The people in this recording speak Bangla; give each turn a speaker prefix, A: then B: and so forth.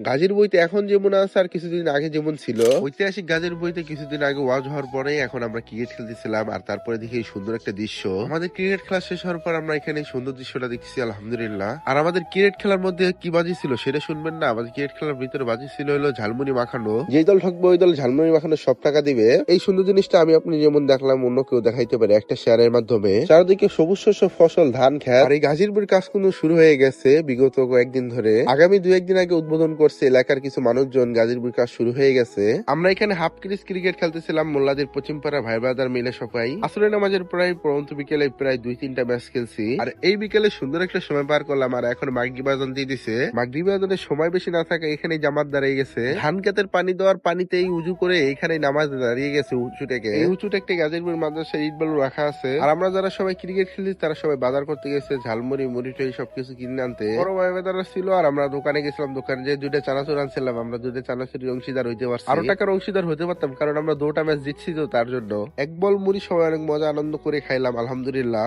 A: গাজীর বইতে এখন যেমন আছে আর কিছুদিন আগে যেমন ছিল। ঐতিহাসিক গাজীর বইতে কিছুদিন আগে ওয়াজ হওয়ার পরে এখন আমরা ক্রিকেট খেলতেছিলাম, আর তারপরে দেখি এই সুন্দর একটা দৃশ্য। আমাদের ক্রিকেট খেলা শেষ হওয়ার পর আমরা এখানে সুন্দর দৃশ্যটা দেখছি, আলহামদুলিল্লাহ। আর আমাদের ক্রিকেট খেলার মধ্যে কি বাজি ছিল সেটা শুনবেন না। আমাদের ক্রিকেট খেলার ভিতরে বাজি ছিল হলো ঝালমুড়ি মাখানো। যেই দল ঠকবে ওই দল ঝালমুড়ি মাখানো সব টাকা দিবে। এই সুন্দর জিনিসটা আমি আপনি যেমন দেখলাম অন্য কেউ দেখাইতে পারে একটা শেয়ারের মাধ্যমে। চারদিকে সবুজ শস্য, ফসল, ধান খেত। আর এই গাজীরপুর কাজ কিন্তু শুরু হয়ে গেছে বিগত কয়েকদিন ধরে। আগামী 2-1 দিন আগে উদ্বোধন করছে এলাকার কিছু মানুষজন। গাজীরপুর কাজ শুরু হয়ে গেছে। আমরা এখানে হাফ ক্রিজ ক্রিকেট খেলতেছিলাম মোল্লাদের পশ্চিমপাড়া ভাই ব্রাদার মিলে সবাই। আসরের নামাজের প্রায় পরন্ত বিকেলে প্রায় 2-3টা ম্যাচ খেলছি। আর এই বিকেলে সুন্দর একটা সময় পার করলাম। আর এখন মাগরিব আযান দিয়ে দিছে। মাগরিব আযানের সময় বেশি না থাকে এখানে জামাত দাঁড়িয়ে গেছে। ধান খেতের পানি দেওয়ার পানিতেই উজু করে এখানে নামাজ দাঁড়িয়ে গেছে উঁচু টেকে। এই উঁচু টেকটি গাজীরপুর মাদ্রাসায় ইট বালু রাখা আছে। আর আমরা যারা সবাই ক্রিকেট খেলি তারা সবাই বাজার করতে গেছে, ঝালমুড়ি মুড়ি টুড়ি সবকিছু কিনে আনতে। বড় ভাই ব্রাদাররা ছিল আর আমরা দোকানে গেছিলাম। দোকানে যে 2টা চানাচুর আনছিলাম, আমরা 2টা চানাচুরি অংশীদার হইতে পারছি। আরো টাকার অংশীদার হতে পারতাম কারণ আমরা 2টা ম্যাচ জিতছি তো তার জন্য। এক বল মুড়ি সবাই অনেক মজা আনন্দ করে খাইলাম, আলহামদুলিল্লাহ।